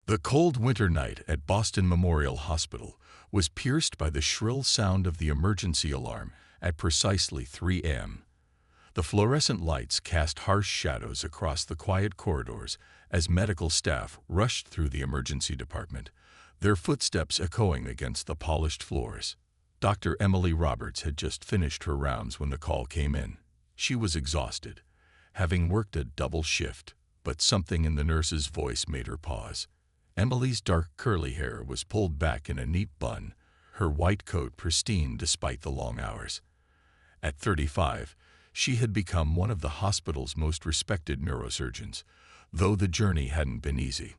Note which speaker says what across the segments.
Speaker 1: The cold winter night at Boston Memorial Hospital was pierced by the shrill sound of the emergency alarm at precisely 3 a.m. The fluorescent lights cast harsh shadows across the quiet corridors as medical staff rushed through the emergency department, their footsteps echoing against the polished floors. Dr. Emily Roberts had just finished her rounds when the call came in. She was exhausted, having worked a double shift, but something in the nurse's voice made her pause. Emily's dark curly hair was pulled back in a neat bun, her white coat pristine despite the long hours. At 35, she had become one of the hospital's most respected neurosurgeons, though the journey hadn't been easy.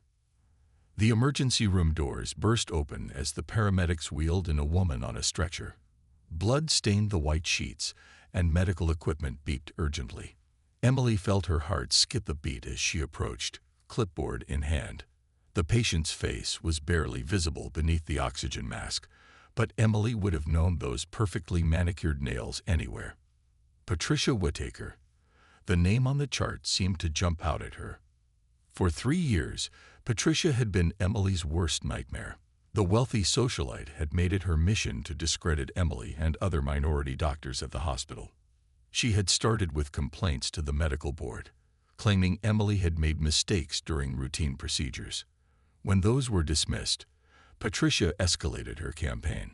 Speaker 1: The emergency room doors burst open as the paramedics wheeled in a woman on a stretcher. Blood stained the white sheets, and medical equipment beeped urgently. Emily felt her heart skip a beat as she approached, clipboard in hand. The patient's face was barely visible beneath the oxygen mask, but Emily would have known those perfectly manicured nails anywhere. Patricia Whittaker. The name on the chart seemed to jump out at her. For 3 years, Patricia had been Emily's worst nightmare. The wealthy socialite had made it her mission to discredit Emily and other minority doctors at the hospital. She had started with complaints to the medical board, claiming Emily had made mistakes during routine procedures. When those were dismissed, Patricia escalated her campaign.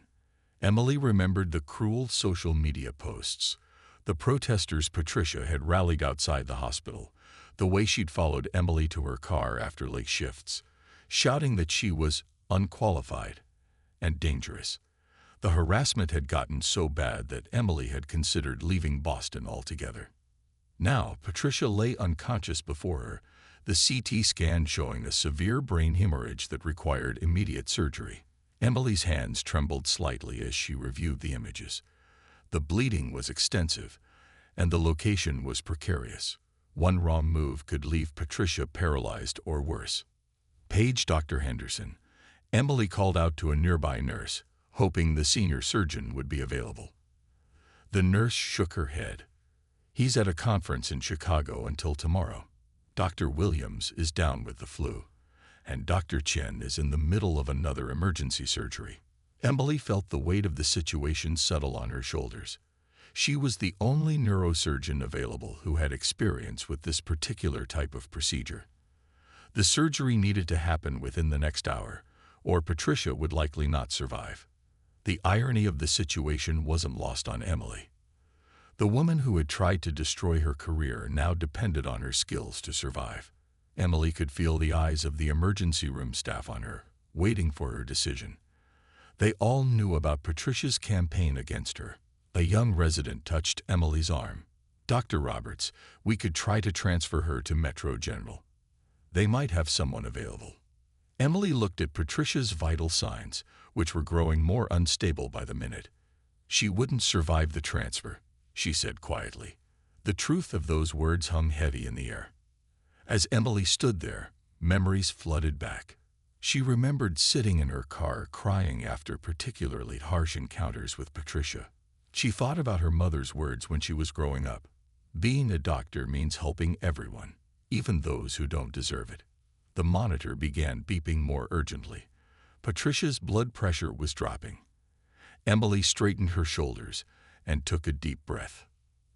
Speaker 1: Emily remembered the cruel social media posts, the protesters Patricia had rallied outside the hospital, the way she'd followed Emily to her car after late shifts, shouting that she was unqualified and dangerous. The harassment had gotten so bad that Emily had considered leaving Boston altogether. Now, Patricia lay unconscious before her, the CT scan showing a severe brain hemorrhage that required immediate surgery. Emily's hands trembled slightly as she reviewed the images. The bleeding was extensive, and the location was precarious. One wrong move could leave Patricia paralyzed or worse. "Page Dr. Henderson." Emily called out to a nearby nurse, hoping the senior surgeon would be available. The nurse shook her head. "He's at a conference in Chicago until tomorrow. Dr. Williams is down with the flu, and Dr. Chen is in the middle of another emergency surgery." Emily felt the weight of the situation settle on her shoulders. She was the only neurosurgeon available who had experience with this particular type of procedure. The surgery needed to happen within the next hour, or Patricia would likely not survive. The irony of the situation wasn't lost on Emily. The woman who had tried to destroy her career now depended on her skills to survive. Emily could feel the eyes of the emergency room staff on her, waiting for her decision. They all knew about Patricia's campaign against her. A young resident touched Emily's arm. "Dr. Roberts, we could try to transfer her to Metro General. They might have someone available." Emily looked at Patricia's vital signs, which were growing more unstable by the minute. "She wouldn't survive the transfer," she said quietly. The truth of those words hung heavy in the air. As Emily stood there, memories flooded back. She remembered sitting in her car crying after particularly harsh encounters with Patricia. She thought about her mother's words when she was growing up. "Being a doctor means helping everyone, even those who don't deserve it." The monitor began beeping more urgently. Patricia's blood pressure was dropping. Emily straightened her shoulders and took a deep breath.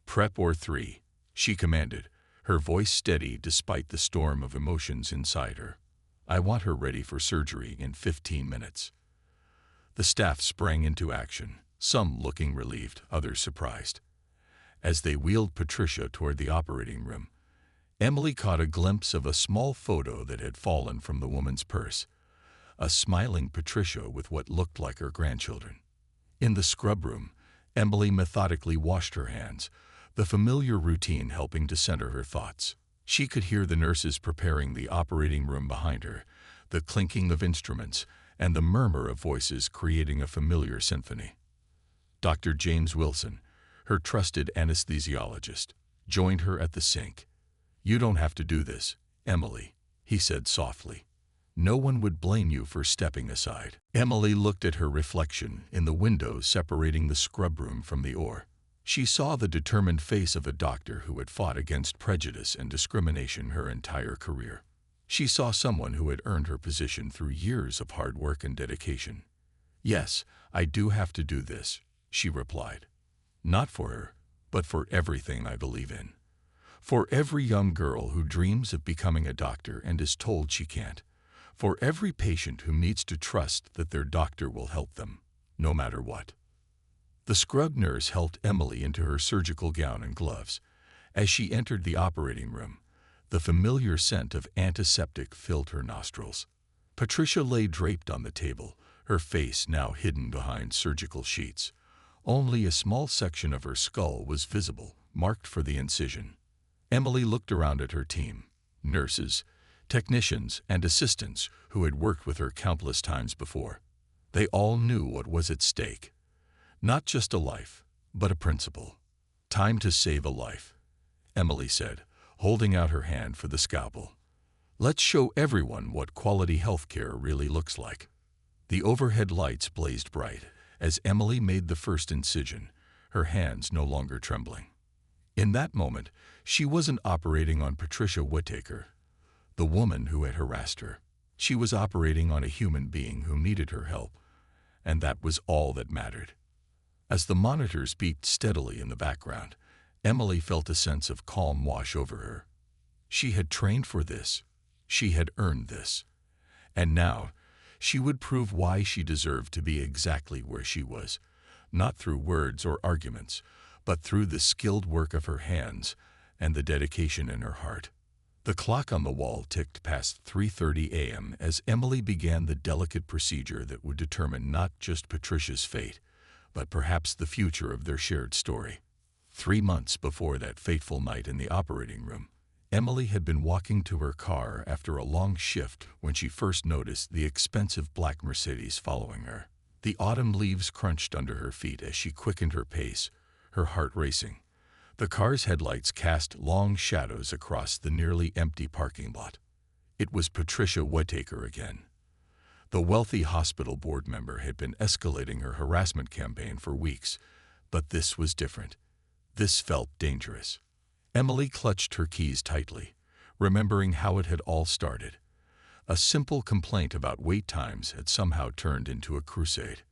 Speaker 1: "Prep or 3, she commanded, her voice steady despite the storm of emotions inside her. "I want her ready for surgery in 15 minutes." The staff sprang into action, some looking relieved, others surprised. As they wheeled Patricia toward the operating room, Emily caught a glimpse of a small photo that had fallen from the woman's purse, a smiling Patricia with what looked like her grandchildren. In the scrub room, Emily methodically washed her hands, the familiar routine helping to center her thoughts. She could hear the nurses preparing the operating room behind her, the clinking of instruments, and the murmur of voices creating a familiar symphony. Dr. James Wilson, her trusted anesthesiologist, joined her at the sink. "You don't have to do this, Emily," he said softly. "No one would blame you for stepping aside." Emily looked at her reflection in the window separating the scrub room from the OR. She saw the determined face of a doctor who had fought against prejudice and discrimination her entire career. She saw someone who had earned her position through years of hard work and dedication. "Yes, I do have to do this," she replied. "Not for her, but for everything I believe in. For every young girl who dreams of becoming a doctor and is told she can't. For every patient who needs to trust that their doctor will help them, no matter what." The scrub nurse helped Emily into her surgical gown and gloves. As she entered the operating room, the familiar scent of antiseptic filled her nostrils. Patricia lay draped on the table, her face now hidden behind surgical sheets. Only a small section of her skull was visible, marked for the incision. Emily looked around at her team, nurses, technicians, and assistants who had worked with her countless times before. They all knew what was at stake. Not just a life, but a principle. "Time to save a life," Emily said, holding out her hand for the scalpel. "Let's show everyone what quality healthcare really looks like." The overhead lights blazed bright as Emily made the first incision, her hands no longer trembling. In that moment, she wasn't operating on Patricia Whittaker, the woman who had harassed her. She was operating on a human being who needed her help, and that was all that mattered. As the monitors beeped steadily in the background, Emily felt a sense of calm wash over her. She had trained for this. She had earned this. And now, she would prove why she deserved to be exactly where she was, not through words or arguments, but through the skilled work of her hands and the dedication in her heart. The clock on the wall ticked past 3:30 a.m. as Emily began the delicate procedure that would determine not just Patricia's fate, but perhaps the future of their shared story. 3 months before that fateful night in the operating room, Emily had been walking to her car after a long shift when she first noticed the expensive black Mercedes following her. The autumn leaves crunched under her feet as she quickened her pace, her heart racing. The car's headlights cast long shadows across the nearly empty parking lot. It was Patricia Whittaker again. The wealthy hospital board member had been escalating her harassment campaign for weeks, but this was different. This felt dangerous. Emily clutched her keys tightly, remembering how it had all started. A simple complaint about wait times had somehow turned into a crusade.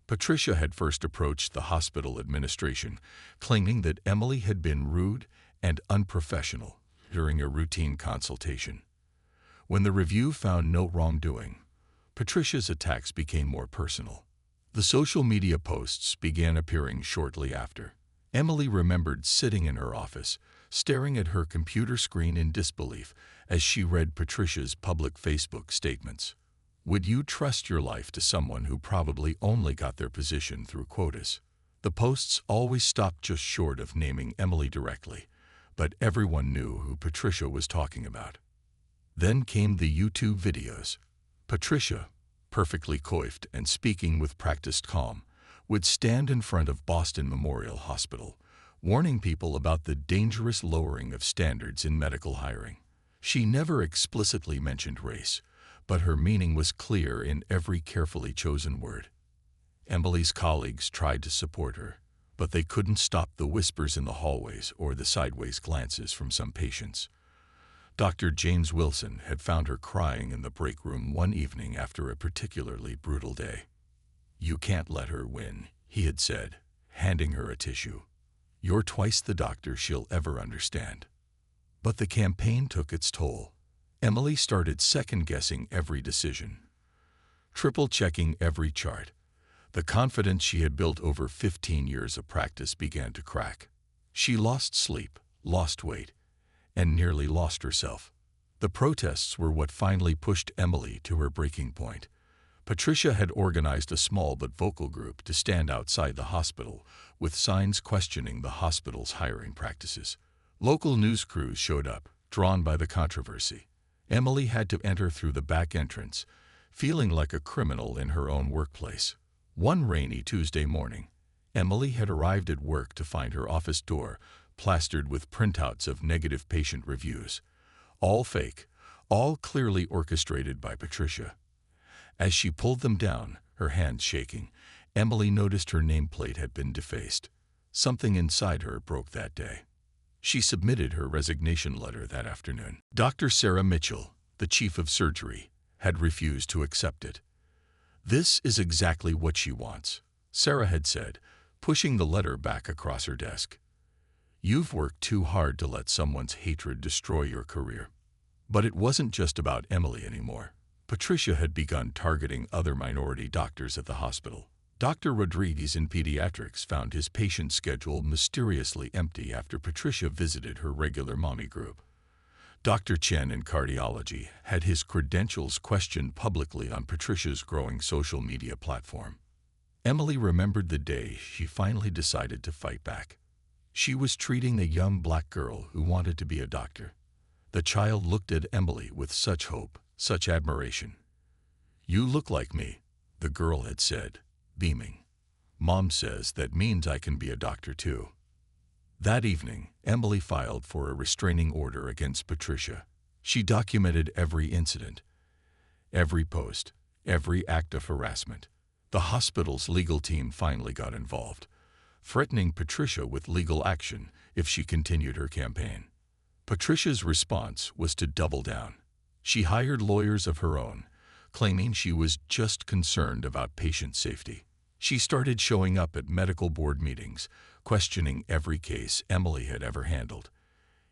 Speaker 1: Patricia had first approached the hospital administration, claiming that Emily had been rude and unprofessional during a routine consultation. When the review found no wrongdoing, Patricia's attacks became more personal. The social media posts began appearing shortly after. Emily remembered sitting in her office, staring at her computer screen in disbelief as she read Patricia's public Facebook statements. "Would you trust your life to someone who probably only got their position through quotas?" The posts always stopped just short of naming Emily directly, but everyone knew who Patricia was talking about. Then came the YouTube videos. Patricia, perfectly coiffed and speaking with practiced calm, would stand in front of Boston Memorial Hospital, warning people about the dangerous lowering of standards in medical hiring. She never explicitly mentioned race, but her meaning was clear in every carefully chosen word. Emily's colleagues tried to support her, but they couldn't stop the whispers in the hallways or the sideways glances from some patients. Dr. James Wilson had found her crying in the break room one evening after a particularly brutal day. "You can't let her win," he had said, handing her a tissue. "You're twice the doctor she'll ever understand." But the campaign took its toll. Emily started second-guessing every decision, triple-checking every chart. The confidence she had built over 15 years of practice began to crack. She lost sleep, lost weight, and nearly lost herself. The protests were what finally pushed Emily to her breaking point. Patricia had organized a small but vocal group to stand outside the hospital, with signs questioning the hospital's hiring practices. Local news crews showed up, drawn by the controversy. Emily had to enter through the back entrance, feeling like a criminal in her own workplace. One rainy Tuesday morning, Emily had arrived at work to find her office door plastered with printouts of negative patient reviews. All fake, all clearly orchestrated by Patricia. As she pulled them down, her hands shaking, Emily noticed her nameplate had been defaced. Something inside her broke that day. She submitted her resignation letter that afternoon. Dr. Sarah Mitchell, the chief of surgery, had refused to accept it. "This is exactly what she wants," Sarah had said, pushing the letter back across her desk. "You've worked too hard to let someone's hatred destroy your career." But it wasn't just about Emily anymore. Patricia had begun targeting other minority doctors at the hospital. Dr. Rodriguez in pediatrics found his patient schedule mysteriously empty after Patricia visited her regular mommy group. Dr. Chen in cardiology had his credentials questioned publicly on Patricia's growing social media platform. Emily remembered the day she finally decided to fight back. She was treating a young black girl who wanted to be a doctor. The child looked at Emily with such hope, such admiration. "You look like me," the girl had said, beaming. "Mom says that means I can be a doctor too." That evening, Emily filed for a restraining order against Patricia. She documented every incident, every post, every act of harassment. The hospital's legal team finally got involved, threatening Patricia with legal action if she continued her campaign. Patricia's response was to double down. She hired lawyers of her own, claiming she was just concerned about patient safety. She started showing up at medical board meetings, questioning every case Emily had ever handled.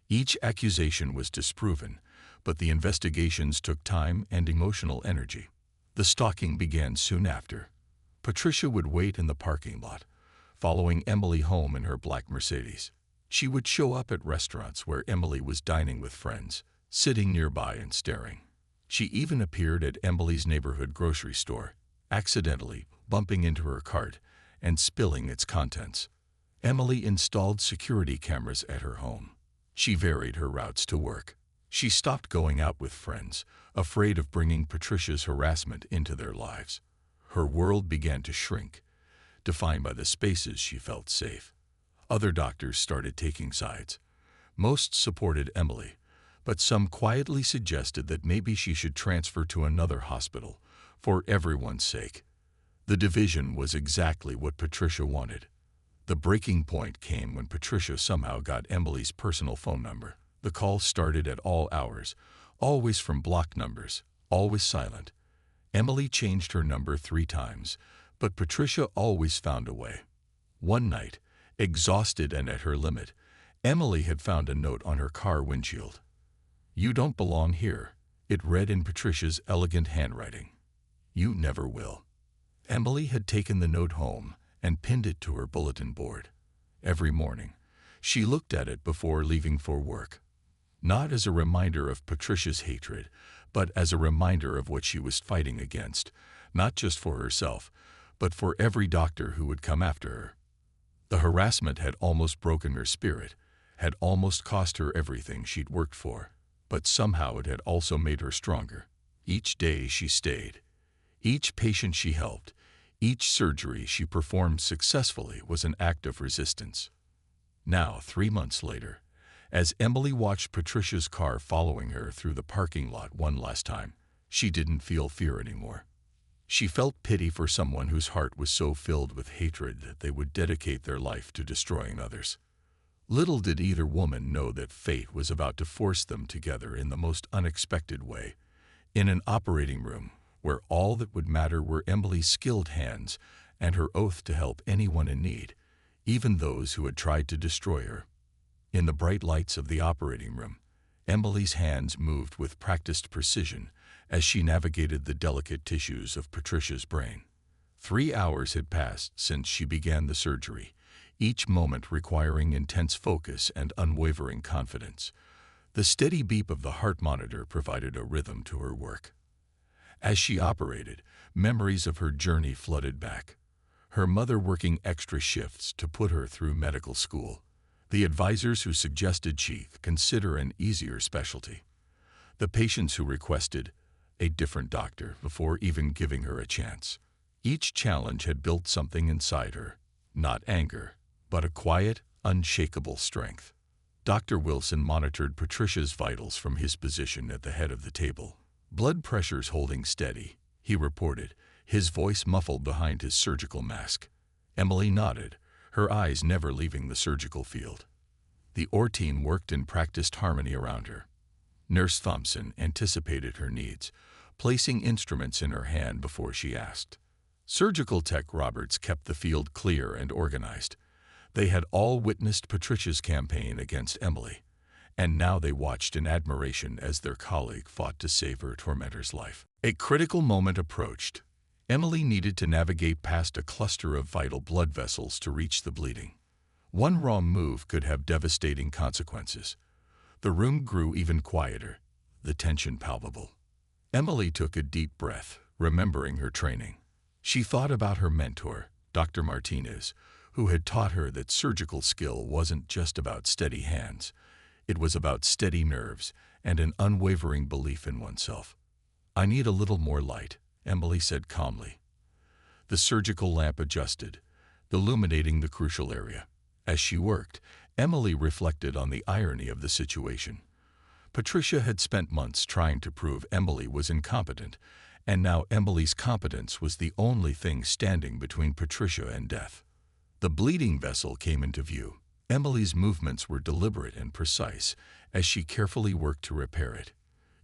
Speaker 1: Each accusation was disproven, but the investigations took time and emotional energy. The stalking began soon after. Patricia would wait in the parking lot, following Emily home in her black Mercedes. She would show up at restaurants where Emily was dining with friends, sitting nearby and staring. She even appeared at Emily's neighborhood grocery store, accidentally bumping into her cart and spilling its contents. Emily installed security cameras at her home. She varied her routes to work. She stopped going out with friends, afraid of bringing Patricia's harassment into their lives. Her world began to shrink, defined by the spaces she felt safe. Other doctors started taking sides. Most supported Emily, but some quietly suggested that maybe she should transfer to another hospital, for everyone's sake. The division was exactly what Patricia wanted. The breaking point came when Patricia somehow got Emily's personal phone number. The calls started at all hours, always from blocked numbers, always silent. Emily changed her number 3 times, but Patricia always found a way. One night, exhausted and at her limit, Emily had found a note on her car windshield. "You don't belong here," it read in Patricia's elegant handwriting. "You never will." Emily had taken the note home and pinned it to her bulletin board. Every morning, she looked at it before leaving for work. Not as a reminder of Patricia's hatred, but as a reminder of what she was fighting against, not just for herself, but for every doctor who would come after her. The harassment had almost broken her spirit, had almost cost her everything she'd worked for, but somehow it had also made her stronger. Each day she stayed. Each patient she helped, each surgery she performed successfully was an act of resistance. Now, 3 months later, as Emily watched Patricia's car following her through the parking lot one last time, she didn't feel fear anymore. She felt pity for someone whose heart was so filled with hatred that they would dedicate their life to destroying others. Little did either woman know that fate was about to force them together in the most unexpected way, in an operating room where all that would matter were Emily's skilled hands and her oath to help anyone in need, even those who had tried to destroy her. In the bright lights of the operating room, Emily's hands moved with practiced precision as she navigated the delicate tissues of Patricia's brain. 3 hours had passed since she began the surgery, each moment requiring intense focus and unwavering confidence. The steady beep of the heart monitor provided a rhythm to her work. As she operated, memories of her journey flooded back. Her mother working extra shifts to put her through medical school. The advisors who suggested she consider an easier specialty. The patients who requested a different doctor before even giving her a chance. Each challenge had built something inside her, not anger, but a quiet, unshakable strength. Dr. Wilson monitored Patricia's vitals from his position at the head of the table. "Blood pressure's holding steady," he reported, his voice muffled behind his surgical mask. Emily nodded, her eyes never leaving the surgical field. The OR team worked in practiced harmony around her. Nurse Thompson anticipated her needs, placing instruments in her hand before she asked. Surgical Tech Roberts kept the field clear and organized. They had all witnessed Patricia's campaign against Emily, and now they watched in admiration as their colleague fought to save her tormentor's life. A critical moment approached. Emily needed to navigate past a cluster of vital blood vessels to reach the bleeding. One wrong move could have devastating consequences. The room grew even quieter, the tension palpable. Emily took a deep breath, remembering her training. She thought about her mentor, Dr. Martinez, who had taught her that surgical skill wasn't just about steady hands. It was about steady nerves and an unwavering belief in oneself. "I need a little more light," Emily said calmly. The surgical lamp adjusted, illuminating the crucial area. As she worked, Emily reflected on the irony of the situation. Patricia had spent months trying to prove Emily was incompetent, and now Emily's competence was the only thing standing between Patricia and death. The bleeding vessel came into view. Emily's movements were deliberate and precise as she carefully worked to repair it.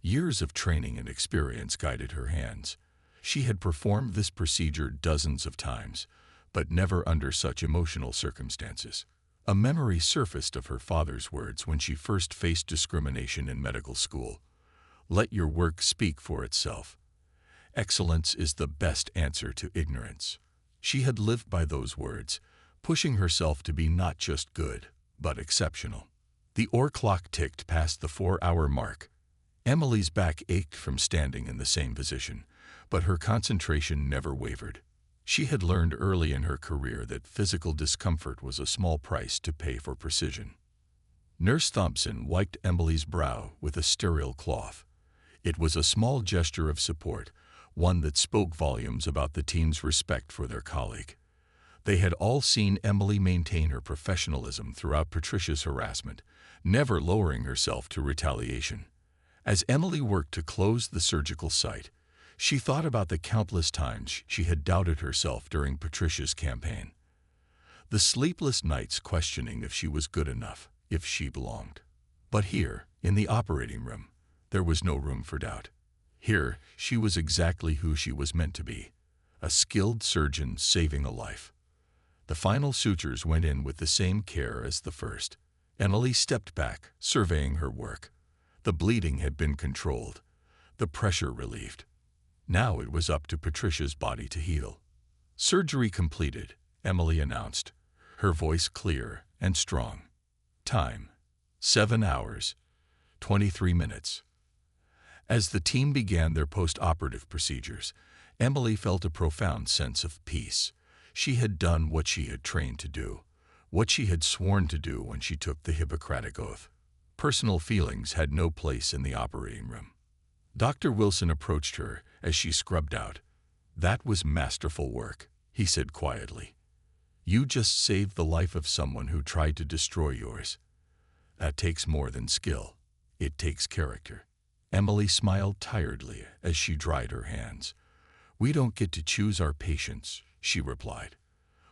Speaker 1: Years of training and experience guided her hands. She had performed this procedure dozens of times, but never under such emotional circumstances. A memory surfaced of her father's words when she first faced discrimination in medical school. "Let your work speak for itself. Excellence is the best answer to ignorance." She had lived by those words, pushing herself to be not just good, but exceptional. The oar clock ticked past the 4-hour mark. Emily's back ached from standing in the same position, but her concentration never wavered. She had learned early in her career that physical discomfort was a small price to pay for precision. Nurse Thompson wiped Emily's brow with a sterile cloth. It was a small gesture of support, one that spoke volumes about the team's respect for their colleague. They had all seen Emily maintain her professionalism throughout Patricia's harassment, never lowering herself to retaliation. As Emily worked to close the surgical site, she thought about the countless times she had doubted herself during Patricia's campaign. The sleepless nights questioning if she was good enough, if she belonged. But here, in the operating room, there was no room for doubt. Here, she was exactly who she was meant to be, a skilled surgeon saving a life. The final sutures went in with the same care as the first. Emily stepped back, surveying her work. The bleeding had been controlled, the pressure relieved. Now it was up to Patricia's body to heal. "Surgery completed," Emily announced, her voice clear and strong. Time, 7 hours, 23 minutes. As the team began their post-operative procedures, Emily felt a profound sense of peace. She had done what she had trained to do, what she had sworn to do when she took the Hippocratic Oath. Personal feelings had no place in the operating room. Dr. Wilson approached her as she scrubbed out. "That was masterful work," he said quietly. "You just saved the life of someone who tried to destroy yours. That takes more than skill. It takes character." Emily smiled tiredly as she dried her hands. "We don't get to choose our patients," she replied,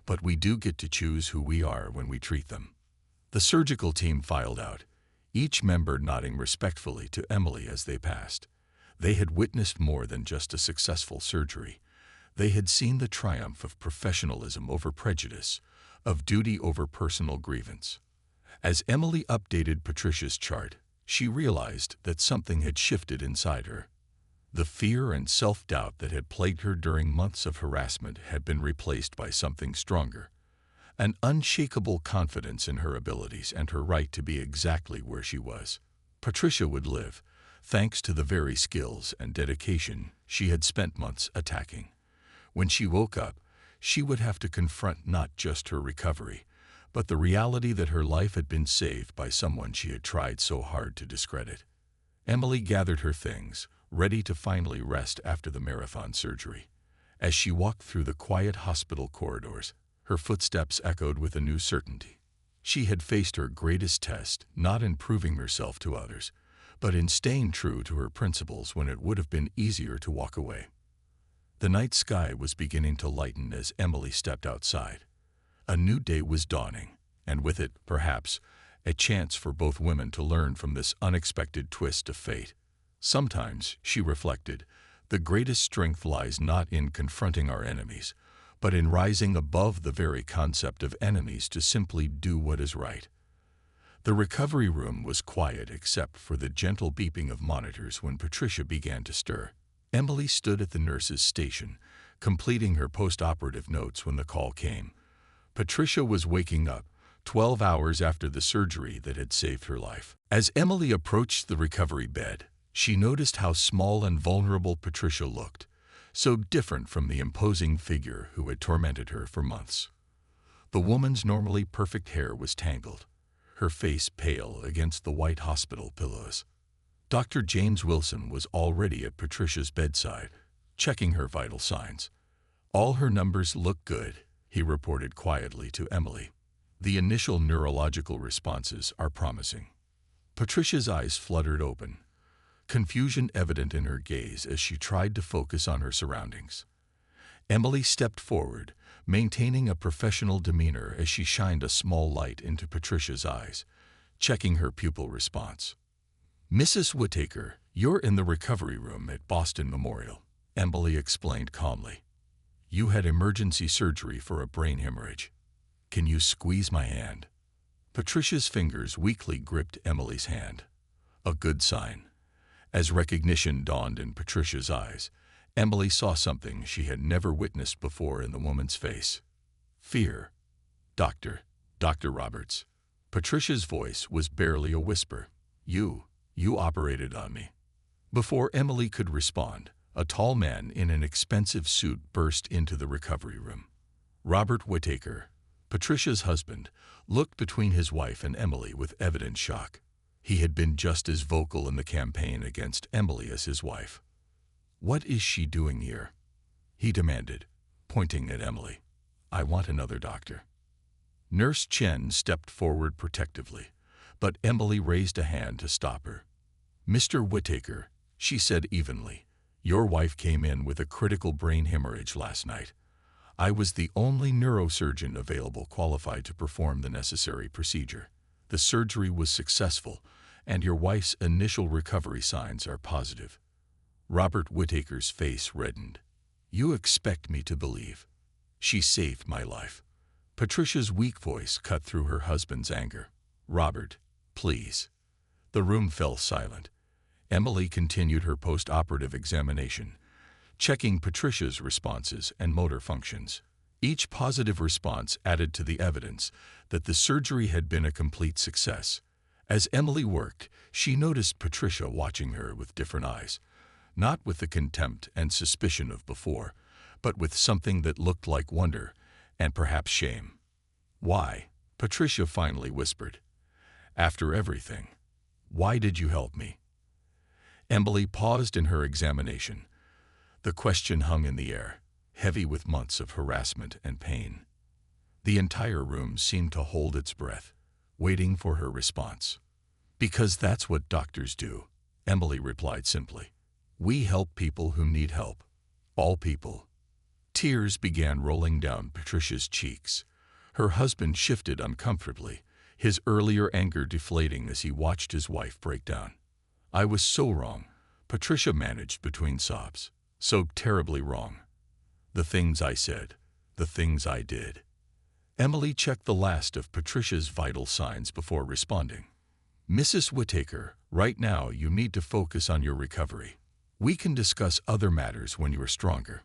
Speaker 1: "but we do get to choose who we are when we treat them." The surgical team filed out, each member nodding respectfully to Emily as they passed. They had witnessed more than just a successful surgery. They had seen the triumph of professionalism over prejudice, of duty over personal grievance. As Emily updated Patricia's chart, she realized that something had shifted inside her. The fear and self-doubt that had plagued her during months of harassment had been replaced by something stronger, an unshakable confidence in her abilities and her right to be exactly where she was. Patricia would live, thanks to the very skills and dedication she had spent months attacking. When she woke up, she would have to confront not just her recovery, but the reality that her life had been saved by someone she had tried so hard to discredit. Emily gathered her things, ready to finally rest after the marathon surgery. As she walked through the quiet hospital corridors, her footsteps echoed with a new certainty. She had faced her greatest test, not in proving herself to others, but in staying true to her principles when it would have been easier to walk away. The night sky was beginning to lighten as Emily stepped outside. A new day was dawning, and with it, perhaps, a chance for both women to learn from this unexpected twist of fate. Sometimes, she reflected, the greatest strength lies not in confronting our enemies, but in rising above the very concept of enemies to simply do what is right. The recovery room was quiet except for the gentle beeping of monitors when Patricia began to stir. Emily stood at the nurse's station, completing her post-operative notes when the call came. Patricia was waking up, 12 hours after the surgery that had saved her life. As Emily approached the recovery bed, she noticed how small and vulnerable Patricia looked, so different from the imposing figure who had tormented her for months. The woman's normally perfect hair was tangled, her face pale against the white hospital pillows. Dr. James Wilson was already at Patricia's bedside, checking her vital signs. "All her numbers look good," he reported quietly to Emily. "The initial neurological responses are promising." Patricia's eyes fluttered open, confusion evident in her gaze as she tried to focus on her surroundings. Emily stepped forward, maintaining a professional demeanor as she shined a small light into Patricia's eyes, checking her pupil response. "Mrs. Whittaker, you're in the recovery room at Boston Memorial," Emily explained calmly. "You had emergency surgery for a brain hemorrhage. Can you squeeze my hand?" Patricia's fingers weakly gripped Emily's hand. A good sign. As recognition dawned in Patricia's eyes, Emily saw something she had never witnessed before in the woman's face. Fear. Dr. Roberts." Patricia's voice was barely a whisper. You operated on me." Before Emily could respond, a tall man in an expensive suit burst into the recovery room. Robert Whittaker, Patricia's husband, looked between his wife and Emily with evident shock. He had been just as vocal in the campaign against Emily as his wife. "What is she doing here?" he demanded, pointing at Emily. "I want another doctor." Nurse Chen stepped forward protectively, but Emily raised a hand to stop her. "Mr. Whittaker," she said evenly, "your wife came in with a critical brain hemorrhage last night. I was the only neurosurgeon available qualified to perform the necessary procedure. The surgery was successful, and your wife's initial recovery signs are positive." Robert Whittaker's face reddened. "You expect me to believe? She saved my life." Patricia's weak voice cut through her husband's anger. "Robert, please." The room fell silent. Emily continued her post-operative examination, checking Patricia's responses and motor functions. Each positive response added to the evidence that the surgery had been a complete success. As Emily worked, she noticed Patricia watching her with different eyes, not with the contempt and suspicion of before, but with something that looked like wonder and perhaps shame. "Why?" Patricia finally whispered. "After everything, why did you help me?" Emily paused in her examination. The question hung in the air, heavy with months of harassment and pain. The entire room seemed to hold its breath, waiting for her response. "Because that's what doctors do," Emily replied simply. "We help people who need help. All people." Tears began rolling down Patricia's cheeks. Her husband shifted uncomfortably, his earlier anger deflating as he watched his wife break down. "I was so wrong," Patricia managed between sobs. "So terribly wrong. The things I said, the things I did." Emily checked the last of Patricia's vital signs before responding. "Mrs. Whittaker, right now you need to focus on your recovery. We can discuss other matters when you are stronger."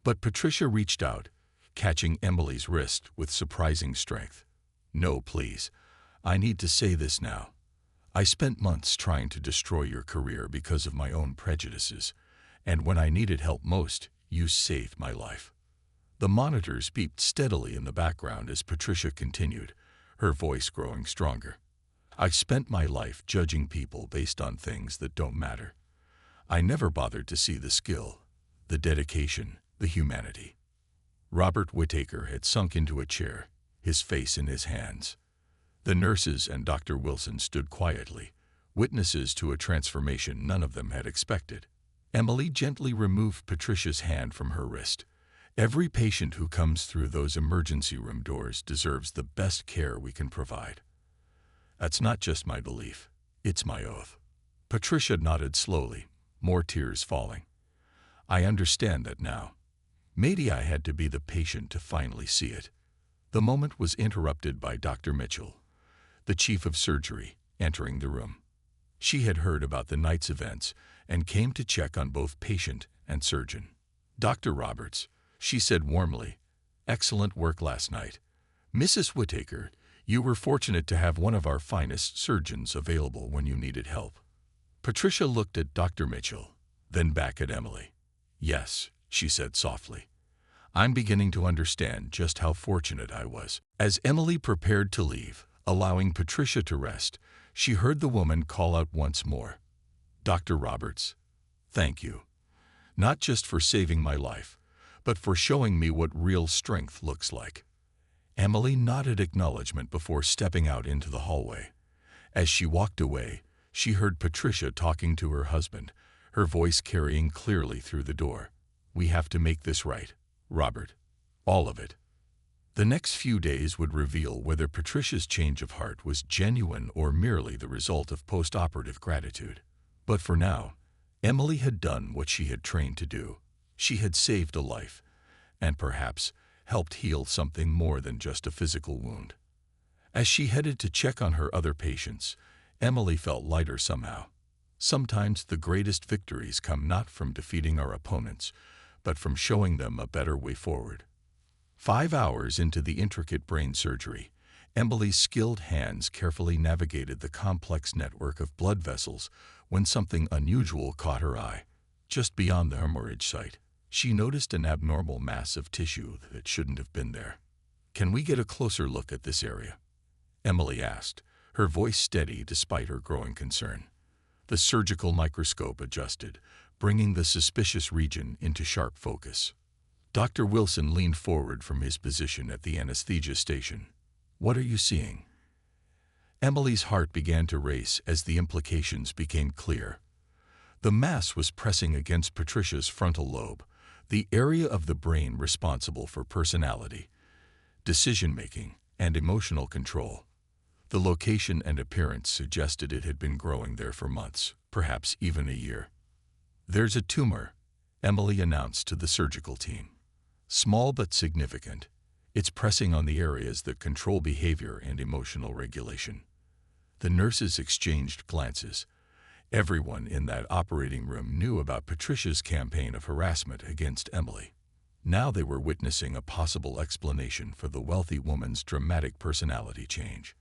Speaker 1: But Patricia reached out, catching Emily's wrist with surprising strength. "No, please. I need to say this now. I spent months trying to destroy your career because of my own prejudices, and when I needed help most, you saved my life." The monitors beeped steadily in the background as Patricia continued, her voice growing stronger. "I spent my life judging people based on things that don't matter. I never bothered to see the skill, the dedication, the humanity." Robert Whittaker had sunk into a chair, his face in his hands. The nurses and Dr. Wilson stood quietly, witnesses to a transformation none of them had expected. Emily gently removed Patricia's hand from her wrist. "Every patient who comes through those emergency room doors deserves the best care we can provide." That's not just my belief. It's my oath. Patricia nodded slowly, more tears falling. I understand that now. Maybe I had to be the patient to finally see it. The moment was interrupted by Dr. Mitchell, the chief of surgery, entering the room. She had heard about the night's events and came to check on both patient and surgeon. Dr. Roberts, she said warmly, excellent work last night. Mrs. Whittaker, you were fortunate to have one of our finest surgeons available when you needed help. Patricia looked at Dr. Mitchell, then back at Emily. Yes, she said softly. I'm beginning to understand just how fortunate I was. As Emily prepared to leave, allowing Patricia to rest, she heard the woman call out once more. Dr. Roberts, thank you. Not just for saving my life, but for showing me what real strength looks like. Emily nodded acknowledgement before stepping out into the hallway. As she walked away, she heard Patricia talking to her husband, her voice carrying clearly through the door. We have to make this right, Robert. All of it. The next few days would reveal whether Patricia's change of heart was genuine or merely the result of post-operative gratitude. But for now, Emily had done what she had trained to do. She had saved a life, and perhaps helped heal something more than just a physical wound. As she headed to check on her other patients, Emily felt lighter somehow. Sometimes the greatest victories come not from defeating our opponents, but from showing them a better way forward. 5 hours into the intricate brain surgery, Emily's skilled hands carefully navigated the complex network of blood vessels when something unusual caught her eye. Just beyond the hemorrhage site, she noticed an abnormal mass of tissue that shouldn't have been there. Can we get a closer look at this area? Emily asked, her voice steady despite her growing concern. The surgical microscope adjusted, bringing the suspicious region into sharp focus. Dr. Wilson leaned forward from his position at the anesthesia station. What are you seeing? Emily's heart began to race as the implications became clear. The mass was pressing against Patricia's frontal lobe, the area of the brain responsible for personality, decision-making, and emotional control. The location and appearance suggested it had been growing there for months, perhaps even a year. There's a tumor, Emily announced to the surgical team. Small but significant, it's pressing on the areas that control behavior and emotional regulation. The nurses exchanged glances. Everyone in that operating room knew about Patricia's campaign of harassment against Emily. Now they were witnessing a possible explanation for the wealthy woman's dramatic personality change.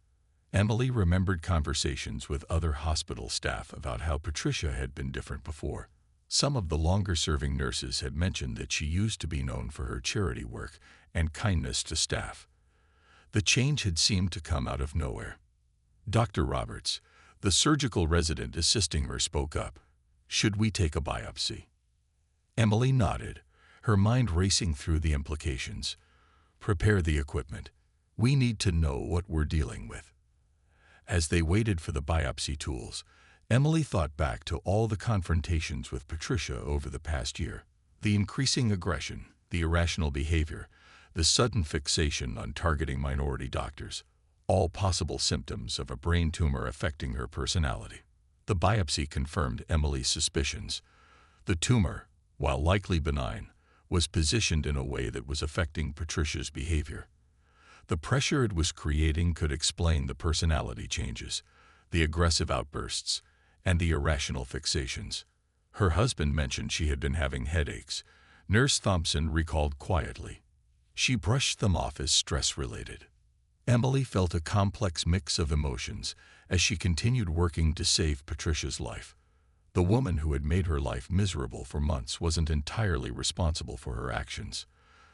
Speaker 1: Emily remembered conversations with other hospital staff about how Patricia had been different before. Some of the longer-serving nurses had mentioned that she used to be known for her charity work and kindness to staff. The change had seemed to come out of nowhere. Dr. Roberts, the surgical resident assisting her, spoke up. Should we take a biopsy? Emily nodded, her mind racing through the implications. Prepare the equipment. We need to know what we're dealing with. As they waited for the biopsy tools, Emily thought back to all the confrontations with Patricia over the past year. The increasing aggression, the irrational behavior, the sudden fixation on targeting minority doctors, all possible symptoms of a brain tumor affecting her personality. The biopsy confirmed Emily's suspicions. The tumor, while likely benign, was positioned in a way that was affecting Patricia's behavior. The pressure it was creating could explain the personality changes, the aggressive outbursts, and the irrational fixations. Her husband mentioned she had been having headaches. Nurse Thompson recalled quietly. She brushed them off as stress-related. Emily felt a complex mix of emotions as she continued working to save Patricia's life. The woman who had made her life miserable for months wasn't entirely responsible for her actions.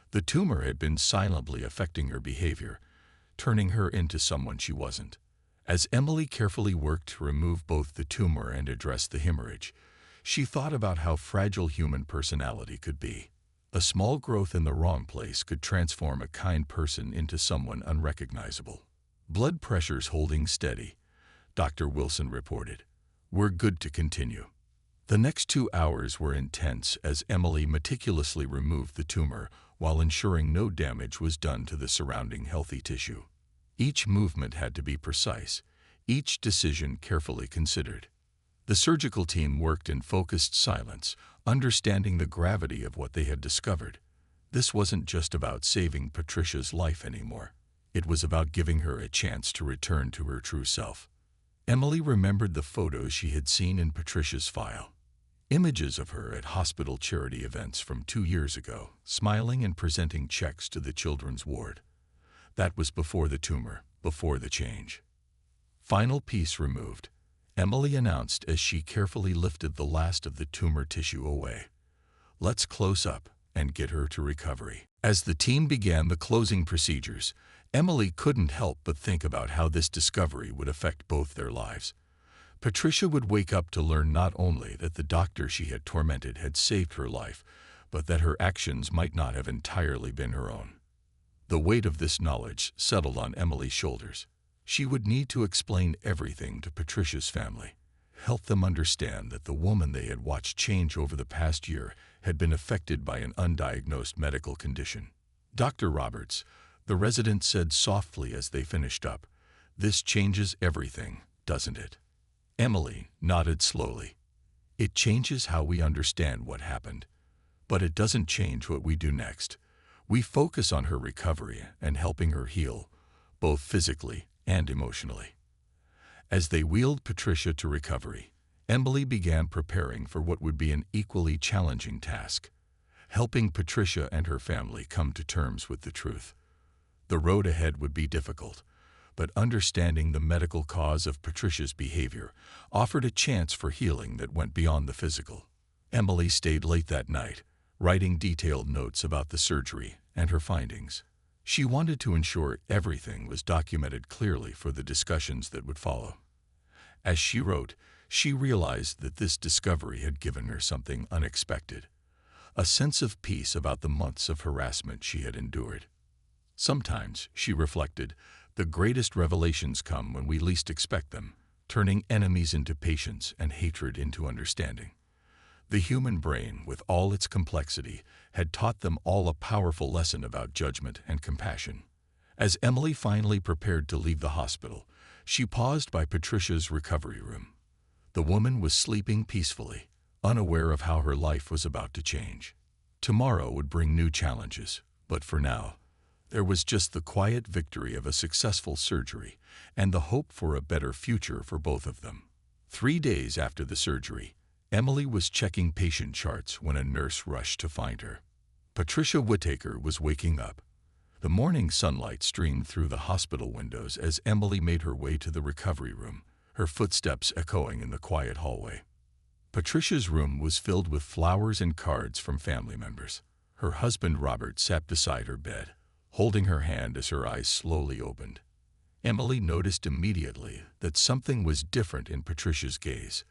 Speaker 1: The tumor had been silently affecting her behavior, turning her into someone she wasn't. As Emily carefully worked to remove both the tumor and address the hemorrhage, she thought about how fragile human personality could be. A small growth in the wrong place could transform a kind person into someone unrecognizable. Blood pressure's holding steady, Dr. Wilson reported. We're good to continue. The next 2 hours were intense as Emily meticulously removed the tumor while ensuring no damage was done to the surrounding healthy tissue. Each movement had to be precise, each decision carefully considered. The surgical team worked in focused silence, understanding the gravity of what they had discovered. This wasn't just about saving Patricia's life anymore. It was about giving her a chance to return to her true self. Emily remembered the photos she had seen in Patricia's file. Images of her at hospital charity events from 2 years ago, smiling and presenting checks to the children's ward. That was before the tumor, before the change. Final piece removed, Emily announced as she carefully lifted the last of the tumor tissue away. Let's close up and get her to recovery. As the team began the closing procedures, Emily couldn't help but think about how this discovery would affect both their lives. Patricia would wake up to learn not only that the doctor she had tormented had saved her life, but that her actions might not have entirely been her own. The weight of this knowledge settled on Emily's shoulders. She would need to explain everything to Patricia's family, help them understand that the woman they had watched change over the past year had been affected by an undiagnosed medical condition. Dr. Roberts, the resident said softly as they finished up, "This changes everything, doesn't it?" Emily nodded slowly. "It changes how we understand what happened, but it doesn't change what we do next. We focus on her recovery and helping her heal, both physically and emotionally." As they wheeled Patricia to recovery, Emily began preparing for what would be an equally challenging task, helping Patricia and her family come to terms with the truth. The road ahead would be difficult, but understanding the medical cause of Patricia's behavior offered a chance for healing that went beyond the physical. Emily stayed late that night, writing detailed notes about the surgery and her findings. She wanted to ensure everything was documented clearly for the discussions that would follow. As she wrote, she realized that this discovery had given her something unexpected, a sense of peace about the months of harassment she had endured. Sometimes, she reflected, the greatest revelations come when we least expect them, turning enemies into patience and hatred into understanding. The human brain, with all its complexity, had taught them all a powerful lesson about judgment and compassion. As Emily finally prepared to leave the hospital, she paused by Patricia's recovery room. The woman was sleeping peacefully, unaware of how her life was about to change. Tomorrow would bring new challenges, but for now, there was just the quiet victory of a successful surgery and the hope for a better future for both of them. 3 days after the surgery, Emily was checking patient charts when a nurse rushed to find her. Patricia Whittaker was waking up. The morning sunlight streamed through the hospital windows as Emily made her way to the recovery room, her footsteps echoing in the quiet hallway. Patricia's room was filled with flowers and cards from family members. Her husband Robert sat beside her bed, holding her hand as her eyes slowly opened. Emily noticed immediately that something was different in Patricia's gaze.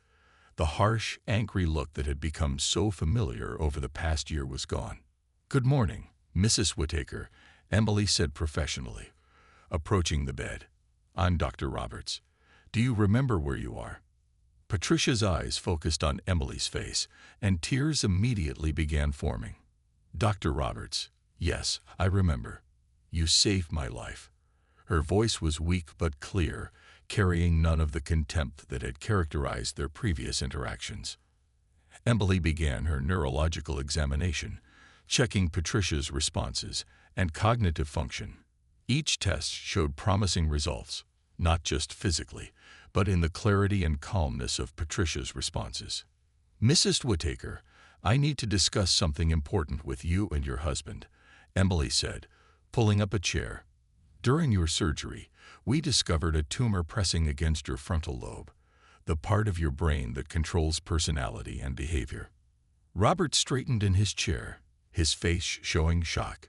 Speaker 1: The harsh, angry look that had become so familiar over the past year was gone. "Good morning, Mrs. Whittaker," Emily said professionally, approaching the bed. "I'm Dr. Roberts. Do you remember where you are?" Patricia's eyes focused on Emily's face, and tears immediately began forming. "Dr. Roberts, yes, I remember. You saved my life." Her voice was weak but clear, carrying none of the contempt that had characterized their previous interactions. Emily began her neurological examination, checking Patricia's responses and cognitive function. Each test showed promising results, not just physically, but in the clarity and calmness of Patricia's responses. "Mrs. Whittaker, I need to discuss something important with you and your husband," Emily said, pulling up a chair. "During your surgery, we discovered a tumor pressing against your frontal lobe, the part of your brain that controls personality and behavior." Robert straightened in his chair, his face showing shock.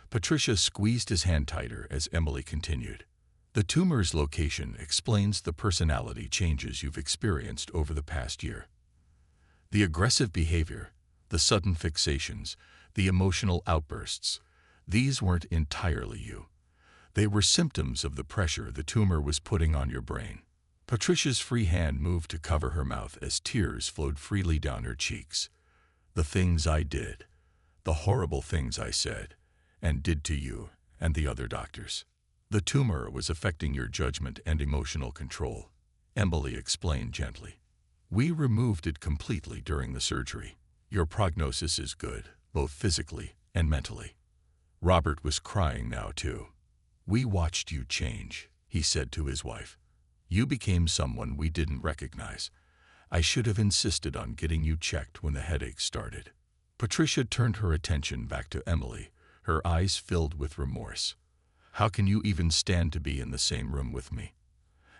Speaker 1: Patricia squeezed his hand tighter as Emily continued. "The tumor's location explains the personality changes you've experienced over the past year. The aggressive behavior, the sudden fixations, the emotional outbursts, these weren't entirely you. They were symptoms of the pressure the tumor was putting on your brain." Patricia's free hand moved to cover her mouth as tears flowed freely down her cheeks. "The things I did, the horrible things I said and did to you and the other doctors. The tumor was affecting your judgment and emotional control, Emily explained gently. We removed it completely during the surgery. Your prognosis is good, both physically and mentally. Robert was crying now too. We watched you change, he said to his wife. You became someone we didn't recognize. I should have insisted on getting you checked when the headaches started. Patricia turned her attention back to Emily, her eyes filled with remorse. How can you even stand to be in the same room with me?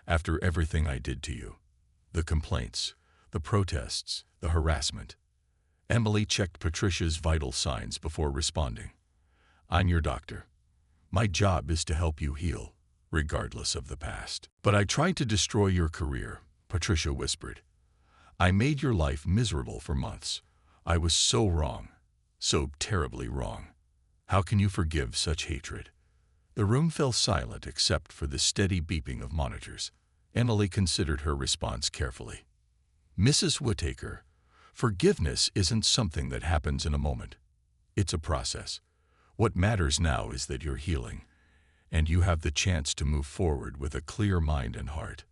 Speaker 1: After everything I did to you. The complaints, the protests, the harassment. Emily checked Patricia's vital signs before responding. I'm your doctor. My job is to help you heal, regardless of the past. But I tried to destroy your career, Patricia whispered. I made your life miserable for months. I was so wrong, so terribly wrong. How can you forgive such hatred? The room fell silent except for the steady beeping of monitors. Emily considered her response carefully. Mrs. Whittaker, forgiveness isn't something that happens in a moment. It's a process. What matters now is that you're healing, and you have the chance to move forward with a clear mind and heart.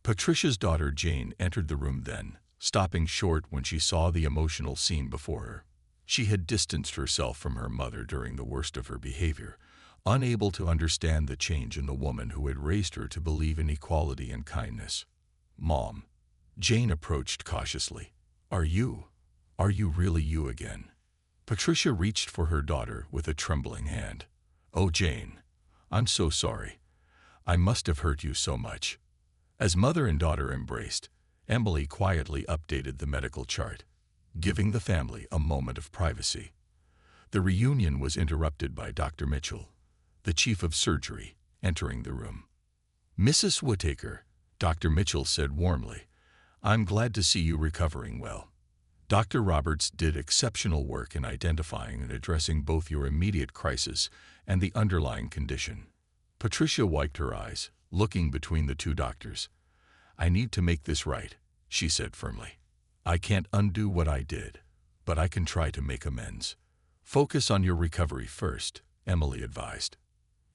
Speaker 1: Patricia's daughter Jane entered the room then, stopping short when she saw the emotional scene before her. She had distanced herself from her mother during the worst of her behavior, unable to understand the change in the woman who had raised her to believe in equality and kindness. Mom, Jane approached cautiously. Are you really you again? Patricia reached for her daughter with a trembling hand. Oh, Jane, I'm so sorry. I must have hurt you so much. As mother and daughter embraced, Emily quietly updated the medical chart, giving the family a moment of privacy. The reunion was interrupted by Dr. Mitchell, the chief of surgery, entering the room. Mrs. Whittaker, Dr. Mitchell said warmly, I'm glad to see you recovering well. Dr. Roberts did exceptional work in identifying and addressing both your immediate crisis and the underlying condition. Patricia wiped her eyes, looking between the two doctors. I need to make this right, she said firmly. I can't undo what I did, but I can try to make amends. Focus on your recovery first, Emily advised.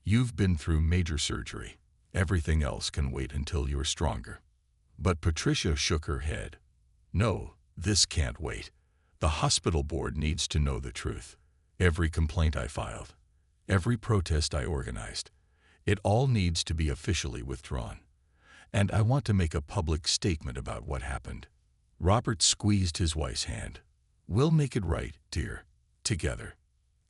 Speaker 1: You've been through major surgery. Everything else can wait until you're stronger. But Patricia shook her head. No, this can't wait. The hospital board needs to know the truth. Every complaint I filed, every protest I organized, it all needs to be officially withdrawn. And I want to make a public statement about what happened. Robert squeezed his wife's hand. We'll make it right, dear. Together.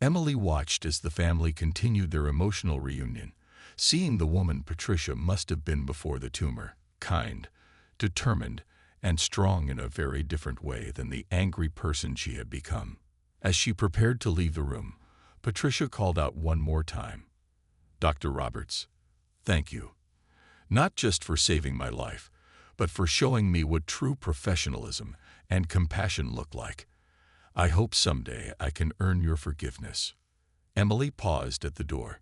Speaker 1: Emily watched as the family continued their emotional reunion, seeing the woman Patricia must have been before the tumor, kind, determined, and strong in a very different way than the angry person she had become. As she prepared to leave the room, Patricia called out one more time. Dr. Roberts, thank you. Not just for saving my life, but for showing me what true professionalism and compassion look like. I hope someday I can earn your forgiveness. Emily paused at the door.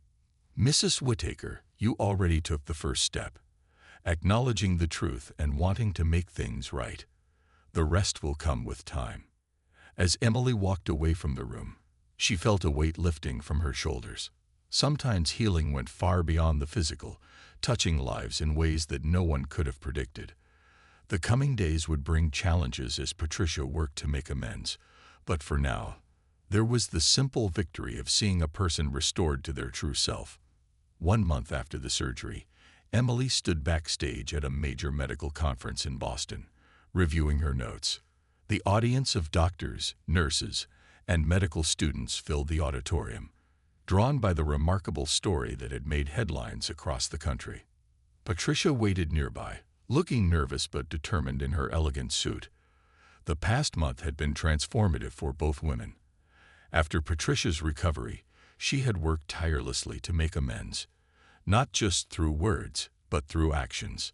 Speaker 1: Mrs. Whittaker, you already took the first step, acknowledging the truth and wanting to make things right. The rest will come with time. As Emily walked away from the room, she felt a weight lifting from her shoulders. Sometimes healing went far beyond the physical, touching lives in ways that no one could have predicted. The coming days would bring challenges as Patricia worked to make amends, but for now, there was the simple victory of seeing a person restored to their true self. 1 month after the surgery, Emily stood backstage at a major medical conference in Boston, reviewing her notes. The audience of doctors, nurses, and medical students filled the auditorium, drawn by the remarkable story that had made headlines across the country. Patricia waited nearby, looking nervous but determined in her elegant suit. The past month had been transformative for both women. After Patricia's recovery, she had worked tirelessly to make amends, not just through words, but through actions.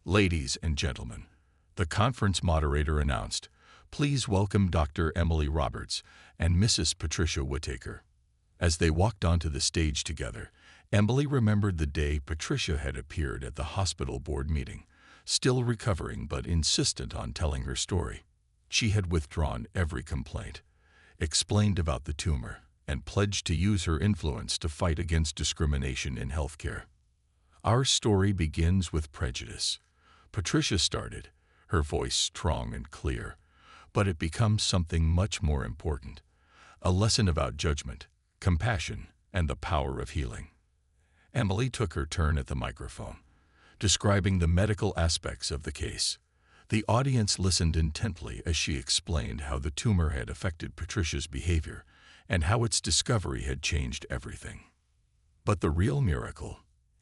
Speaker 1: Ladies and gentlemen, the conference moderator announced, please welcome Dr. Emily Roberts and Mrs. Patricia Whittaker. As they walked onto the stage together, Emily remembered the day Patricia had appeared at the hospital board meeting, still recovering but insistent on telling her story. She had withdrawn every complaint, explained about the tumor, and pledged to use her influence to fight against discrimination in healthcare. Our story begins with prejudice. Patricia started, her voice strong and clear, but it becomes something much more important, a lesson about judgment, compassion, and the power of healing. Emily took her turn at the microphone, describing the medical aspects of the case. The audience listened intently as she explained how the tumor had affected Patricia's behavior and how its discovery had changed everything. But the real miracle,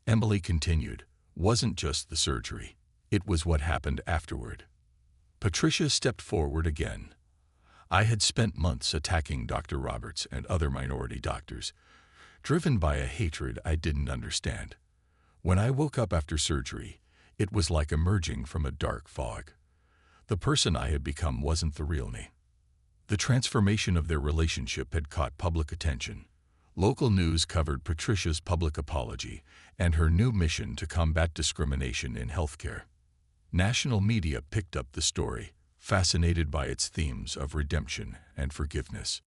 Speaker 1: Emily continued, wasn't just the surgery. It was what happened afterward. Patricia stepped forward again. I had spent months attacking Dr. Roberts and other minority doctors, driven by a hatred I didn't understand. When I woke up after surgery, it was like emerging from a dark fog. The person I had become wasn't the real me. The transformation of their relationship had caught public attention. Local news covered Patricia's public apology and her new mission to combat discrimination in healthcare. National media picked up the story, fascinated by its themes of redemption and forgiveness.